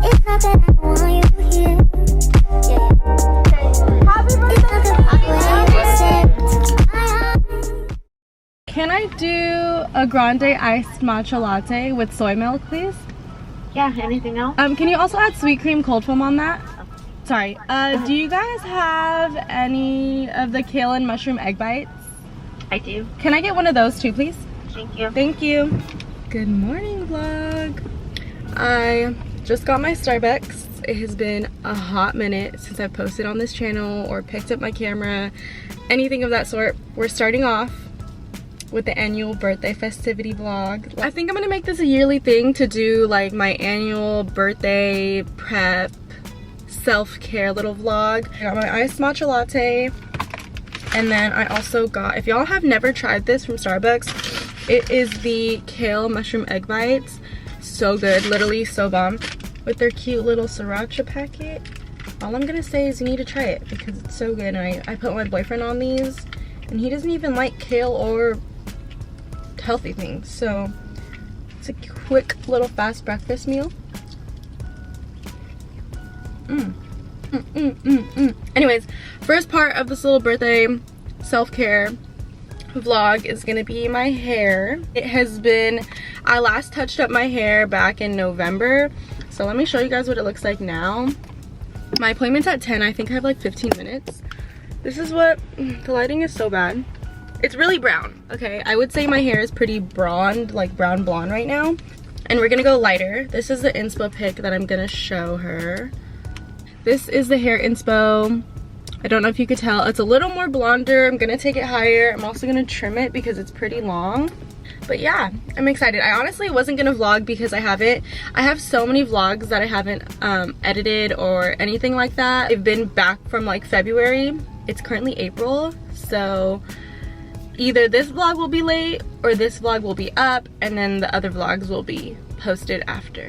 It's not that I don't want you here. Yeah. Happy birthday. Can I do a grande iced matcha latte with soy milk, please? Yeah, anything else? Can you also add sweet cream cold foam on that? Sorry. Do you guys have any of the kale and mushroom egg bites? I do. Can I get one of those too, please? Thank you. Thank you. Good morning, vlog. I just got my Starbucks. It has been a hot minute since I've posted on this channel or picked up my camera, anything of that sort. We're starting off with the annual birthday festivity vlog. I think I'm gonna make this a yearly thing to do like my annual birthday prep self-care little vlog. I got my iced matcha latte, and then I also got, if y'all have never tried this from Starbucks, it is the kale mushroom egg bites. So good, literally so bomb. With their cute little sriracha packet. All I'm gonna say is you need to try it because it's so good. And I put my boyfriend on these and he doesn't even like kale or healthy things. So it's a quick little fast breakfast meal. Anyways, first part of this little birthday self-care vlog is gonna be my hair. It has been, I last touched up my hair back in November, so let me show you guys what it looks like now. My appointment's at 10. I think I have like 15 minutes. This is what, the lighting is so bad. It's really brown, okay? I would say my hair is pretty blonde, like brown blonde right now. And we're gonna go lighter. This is the inspo pic that I'm gonna show her. This is the hair inspo. I don't know if you could tell, it's a little more blonder. I'm gonna take it higher. I'm also gonna trim it because it's pretty long. But yeah, I'm excited. I honestly wasn't gonna vlog because I have so many vlogs that I haven't edited or anything like that. I've been back from like February. It's currently April, so either this vlog will be late or this vlog will be up and then the other vlogs will be posted after.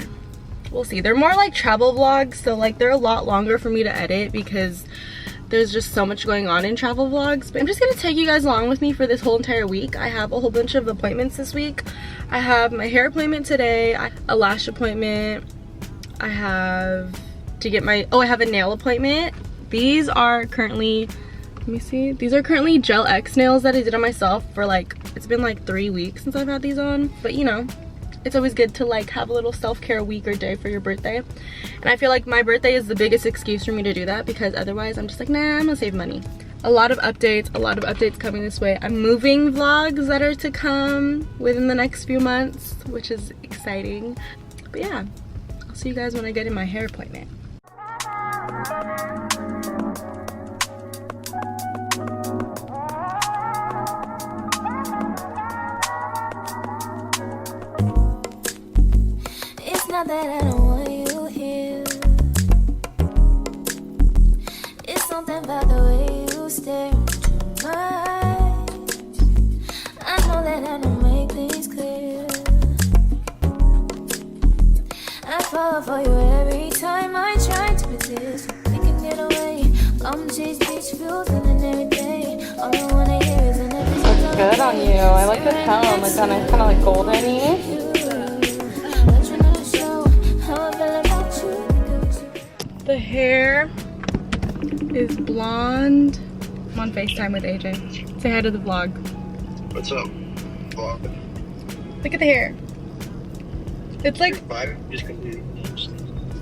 We'll see. They're more like travel vlogs, so like they're a lot longer for me to edit because there's just so much going on in travel vlogs. But I'm just gonna take you guys along with me for this whole entire week. I have a whole bunch of appointments this week. I have my hair appointment today, a lash appointment, I have to get my, I have a nail appointment. These are currently, let me see, these are currently Gel X nails that I did on myself for like, it's been like 3 weeks since I've had these on. But you know, it's always good to like have a little self-care week or day for your birthday. And I feel like my birthday is the biggest excuse for me to do that because otherwise I'm just like, nah, I'm gonna save money. A lot of updates coming this way. I'm moving vlogs that are to come within the next few months, which is exciting. But yeah, I'll see you guys when I get in my hair appointment. Not that I don't want you here. It's something about the way you stare into my eyes. I know that I don't make things clear. I fall for you every time I try to resist. We can get away, come chase beach views and then every day. All I wanna hear is an episode. Looks good on you. I like the tone, like kind of like golden-y. The hair is blonde. I'm on FaceTime with AJ. Say hi to the vlog. What's up? Vlog. Look at the hair. It's like,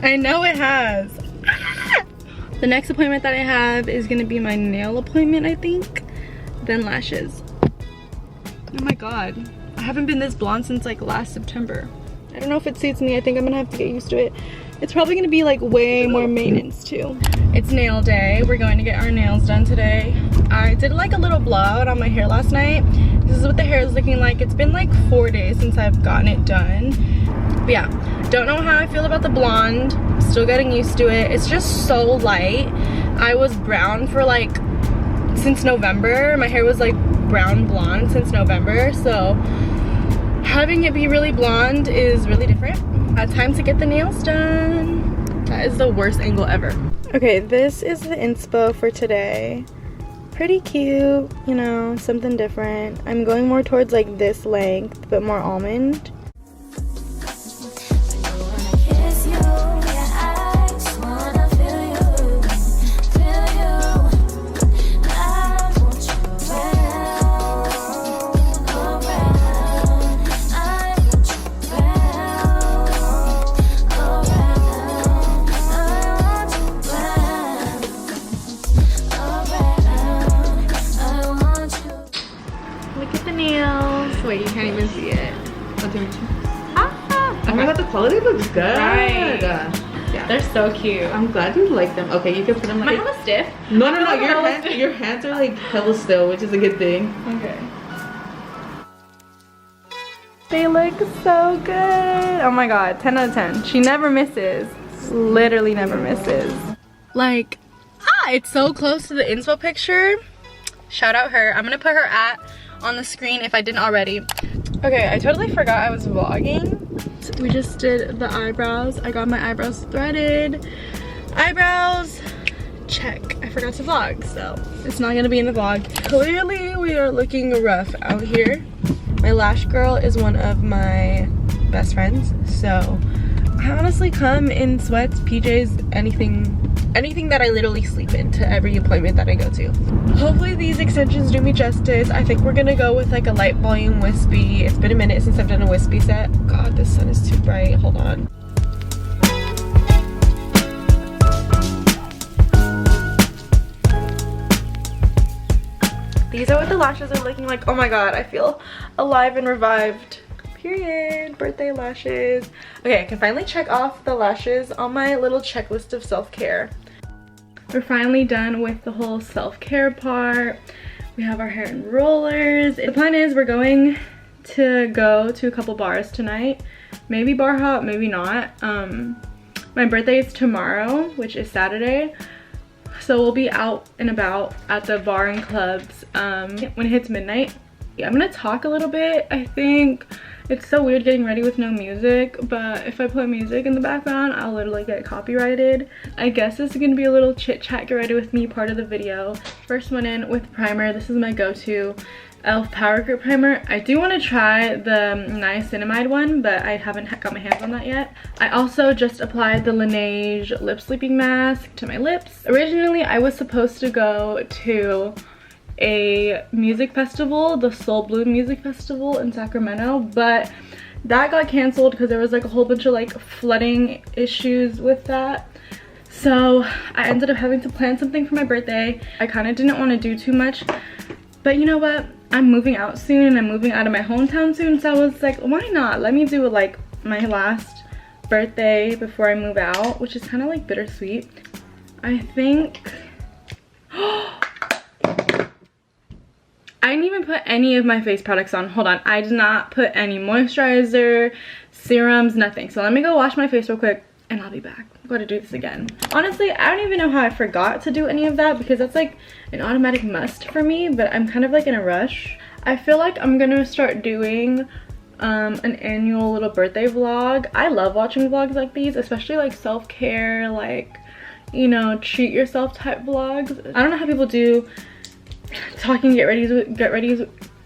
I know it has. The next appointment that I have is gonna be my nail appointment, I think. Then lashes. Oh my god. I haven't been this blonde since like last September. I don't know if it suits me. I think I'm gonna have to get used to it. It's probably gonna be like way more maintenance too. It's nail day. We're going to get our nails done today. I did like a little blowout on my hair last night. This is what the hair is looking like. It's been like 4 days since I've gotten it done. But yeah, don't know how I feel about the blonde. Still getting used to it. It's just so light. I was brown for like, since November. My hair was like brown blonde since November. So having it be really blonde is really different. Time to get the nails done. That is the worst angle ever. Okay, this is the inspo for today. Pretty cute, you know, something different. I'm going more towards like this length, but more almond. quality looks good. Right. Yeah. They're so cute. I'm glad you like them. Okay, you can put them Am like. I hella stiff? No, hella your hands are like hella still, which is a good thing. Okay. They look so good. Oh my god, 10 out of 10. She never misses. Literally never misses. Like, it's so close to the inspo picture. Shout out her. I'm gonna put her on the screen if I didn't already. Okay, I totally forgot I was vlogging. We just did the eyebrows. I got my eyebrows threaded. Eyebrows, check. I forgot to vlog, so it's not gonna be in the vlog. Clearly, we are looking rough out here. My lash girl is one of my best friends, so I honestly come in sweats, PJs, anything that I literally sleep in to every appointment that I go to. Hopefully these extensions do me justice. I think we're gonna go with like a light volume wispy. It's been a minute since I've done a wispy set. God, the sun is too bright. Hold on. These are what the lashes are looking like. Oh my god, I feel alive and revived. Period. Birthday lashes. Okay, I can finally check off the lashes on my little checklist of self-care. We're finally done with the whole self-care part. We have our hair in rollers. The plan is we're going to go to a couple bars tonight. Maybe bar hop, maybe not. My birthday is tomorrow, which is Saturday. So we'll be out and about at the bar and clubs when it hits midnight. I'm gonna talk a little bit. I think it's so weird getting ready with no music, but if I put music in the background, I'll literally get copyrighted. I guess this is gonna be a little chit chat, get ready with me part of the video. First went in with primer. This is my go-to e.l.f. Power Grip Primer. I do want to try the niacinamide one, but I haven't got my hands on that yet. I also just applied the Laneige lip sleeping mask to my lips. Originally, I was supposed to go to a music festival, the Soul Bloom Music Festival in Sacramento, but that got canceled because there was like a whole bunch of like flooding issues with that. So I ended up having to plan something for my birthday. I kind of didn't want to do too much, but you know what? I'm moving out soon and I'm moving out of my hometown soon, so I was like, why not? Let me do like my last birthday before I move out, which is kind of like bittersweet. I think I didn't even put any of my face products on. Hold on, I did not put any moisturizer, serums, nothing. So let me go wash my face real quick and I'll be back. I'm going to do this again. Honestly, I don't even know how I forgot to do any of that because that's like an automatic must for me, but I'm kind of like in a rush. I feel like I'm gonna start doing an annual little birthday vlog. I love watching vlogs like these, especially like self-care, like, you know, treat yourself type vlogs. I don't know how people do talking get ready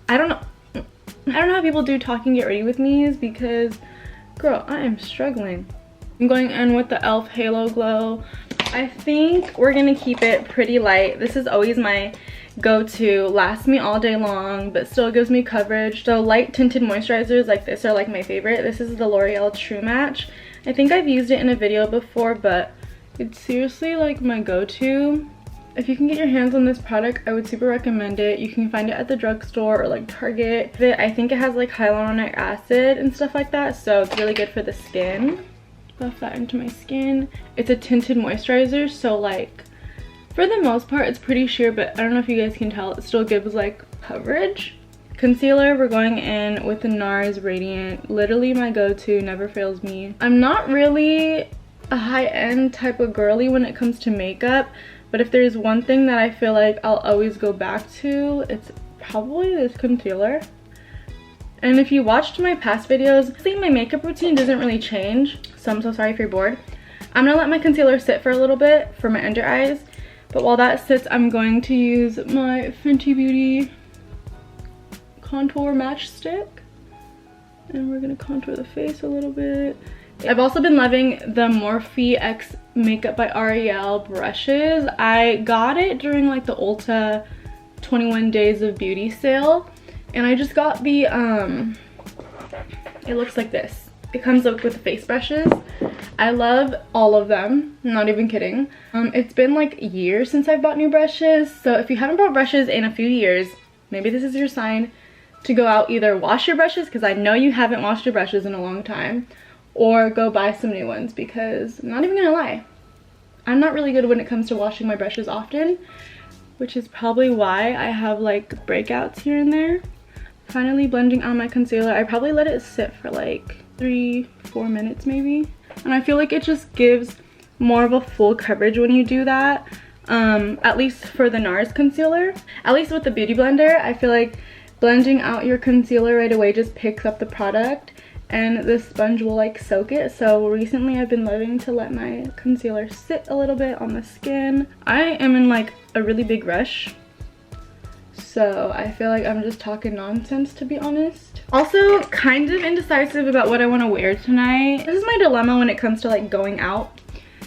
I don't know how people do talking get ready with me's because girl, I am struggling. I'm going in with the e.l.f. Halo Glow. I think we're gonna keep it pretty light. This is always my go-to, lasts me all day long but still gives me coverage. So light tinted moisturizers like this are like my favorite. This is the L'Oreal True Match. I think I've used it in a video before, but it's seriously like my go-to. If you can get your hands on this product, I would super recommend it. You can find it at the drugstore or like Target. I think it has like hyaluronic acid and stuff like that, so it's really good for the skin. Buff that into my skin. It's a tinted moisturizer, so like for the most part it's pretty sheer, but I don't know if you guys can tell, it still gives like coverage. Concealer, we're going in with the NARS Radiant. Literally my go-to, never fails me. I'm not really a high-end type of girly when it comes to makeup, but if there's one thing that I feel like I'll always go back to, it's probably this concealer. And if you watched my past videos, see my makeup routine doesn't really change, so I'm so sorry if you're bored. I'm gonna let my concealer sit for a little bit for my under eyes, but while that sits, I'm going to use my Fenty Beauty contour match stick, and we're gonna contour the face a little bit. I've also been loving the Morphe X Makeup by L'Oreal brushes. I got it during like the Ulta 21 Days of Beauty sale, and I just got the it looks like this. It comes up with face brushes. I love all of them, not even kidding. It's been like years since I've bought new brushes, so if you haven't bought brushes in a few years, maybe this is your sign to go out, either wash your brushes, because I know you haven't washed your brushes in a long time, or go buy some new ones, because I'm not even gonna lie, I'm not really good when it comes to washing my brushes often, which is probably why I have like breakouts here and there. Finally blending out my concealer. I probably let it sit for like 3-4 minutes maybe, and I feel like it just gives more of a full coverage when you do that. At least for the NARS concealer. At least with the Beauty Blender, I feel like blending out your concealer right away just picks up the product, and the sponge will like soak it. So recently I've been loving to let my concealer sit a little bit on the skin. I am in like a really big rush, so I feel like I'm just talking nonsense, to be honest. Also kind of indecisive about what I want to wear tonight. This is my dilemma when it comes to like going out,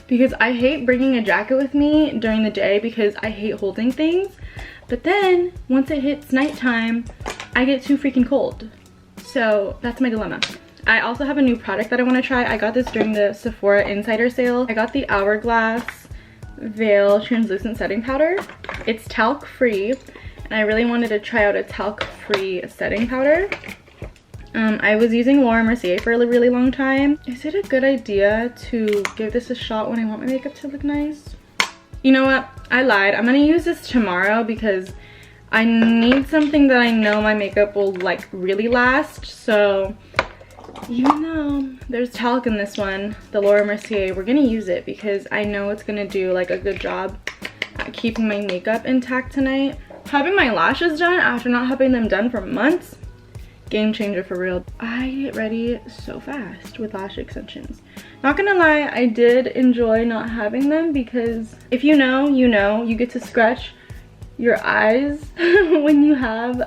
because I hate bringing a jacket with me during the day because I hate holding things. But then once it hits nighttime, I get too freaking cold. So that's my dilemma. I also have a new product that I want to try. I got this during the Sephora Insider sale. I got the Hourglass Veil Translucent Setting Powder. It's talc free, and I really wanted to try out a talc free setting powder. I was using Laura Mercier for a really long time. Is it a good idea to give this a shot when I want my makeup to look nice? You know what? I lied. I'm gonna use this tomorrow because I need something that I know my makeup will like really last. So even though there's talc in this one, the Laura Mercier, we're gonna use it because I know it's gonna do like a good job at keeping my makeup intact tonight. Having my lashes done after not having them done for months, game changer for real. I get ready so fast with lash extensions. Not gonna lie, I did enjoy not having them because if you know, you know, you get to scratch your eyes when you have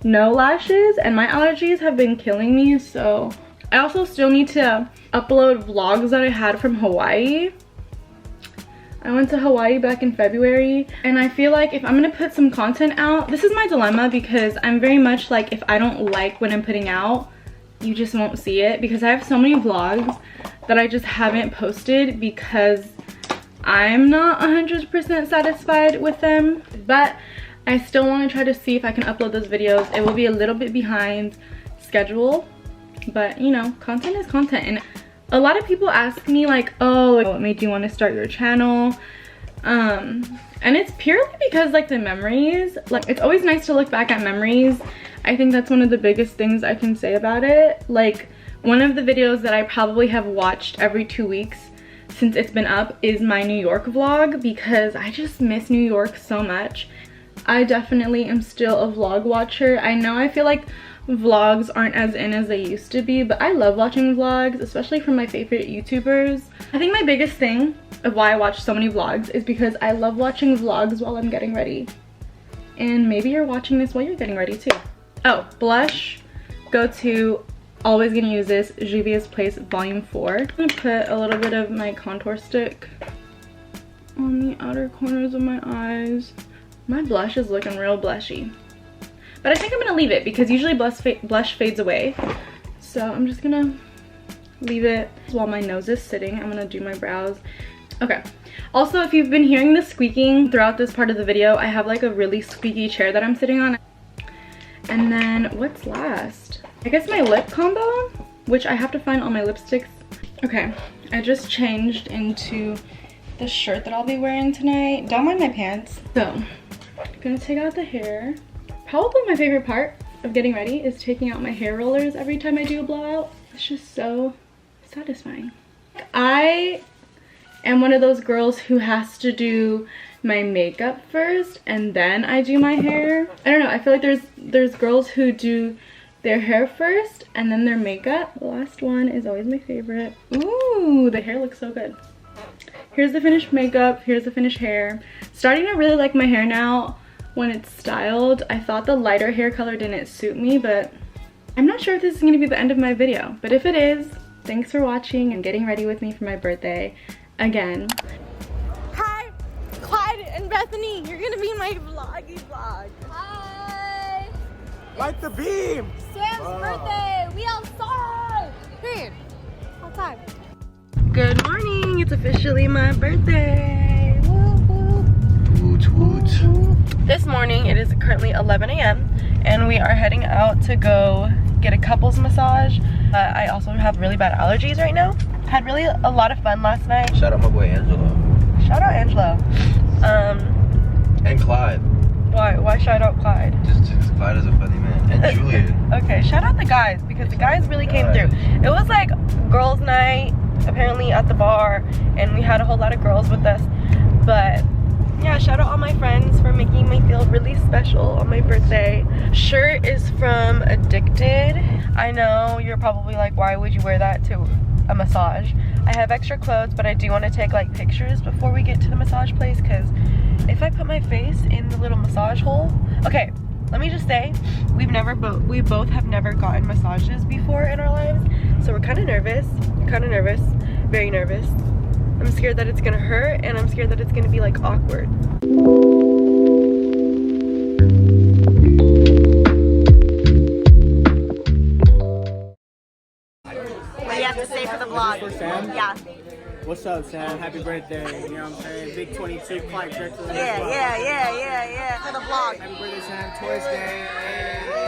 no lashes, and my allergies have been killing me. So I also still need to upload vlogs that I had from Hawaii. I went to Hawaii back in February, and I feel like if I'm gonna put some content out, this is my dilemma, because I'm very much like, if I don't like what I'm putting out, you just won't see it, because I have so many vlogs that I just haven't posted because I'm not 100% satisfied with them. But I still want to try to see if I can upload those videos. It will be a little bit behind schedule, but you know, content is content. And a lot of people ask me like, oh, what made you want to start your channel? And it's purely because like the memories, like it's always nice to look back at memories. I think that's one of the biggest things I can say about it. Like one of the videos that I probably have watched every 2 weeks since it's been up is my New York vlog, because I just miss New York so much. I definitely am still a vlog watcher. I know I feel like vlogs aren't as in as they used to be, but I love watching vlogs, especially from my favorite YouTubers. I think my biggest thing of why I watch so many vlogs is because I love watching vlogs while I'm getting ready. And maybe you're watching this while you're getting ready too. Oh, blush, go to, always gonna use this, Juvia's Place Volume 4. I'm gonna put a little bit of my contour stick on the outer corners of my eyes. My blush is looking real blushy, but I think I'm gonna leave it because usually blush fades away. So I'm just gonna leave it while my nose is sitting. I'm gonna do my brows. Okay. Also, if you've been hearing the squeaking throughout this part of the video, I have like a really squeaky chair that I'm sitting on. And then what's last? I guess my lip combo, which I have to find all my lipsticks. Okay, I just changed into the shirt that I'll be wearing tonight. Don't mind my pants. So, I'm gonna take out the hair. Probably my favorite part of getting ready is taking out my hair rollers every time I do a blowout. It's just so satisfying. I am one of those girls who has to do my makeup first and then I do my hair. I don't know, I feel like there's girls who do their hair first and then their makeup. The last one is always my favorite. Ooh, the hair looks so good. Here's the finished makeup, here's the finished hair. Starting to really like my hair now when it's styled. I thought the lighter hair color didn't suit me, but I'm not sure if this is gonna be the end of my video. But if it is, thanks for watching and getting ready with me for my birthday again. Hi, Clyde and Bethany. You're gonna be in my vloggy vlog. Hi! Light the beam! Sam's birthday! We outside! Period. Outside. Good morning, it's officially my birthday. Woo, woo. Woot woot. This morning, it is currently 11 a.m. and we are heading out to go get a couples massage But I also have really bad allergies right now. Had really a lot of fun last night. Shout out my boy Angelo. Shout out Angelo. And Clyde. Why shout out Clyde? Just Clyde is a funny man. And Julian. Okay, shout out the guys because the guys really came through. It was like girls' night apparently at the bar, and we had a whole lot of girls with us. But yeah, shout out all my friends for making me feel really special on my birthday. Shirt is from Addicted. I know you're probably like, why would you wear that to a massage? I have extra clothes, but I do want to take like pictures before we get to the massage place, because if I put my face in the little massage hole, okay, let me just say, we both have never gotten massages before in our lives, so we're kind of nervous, very nervous. I'm scared that it's gonna hurt, and I'm scared that it's gonna be like awkward. What do you have to say for the vlog? For Sam? Yeah. What's up, Sam? Happy birthday. You know what I'm saying? Big 22, Clyde Drexler. Yeah. For the vlog. Happy birthday, Sam. Toys Day. Hey.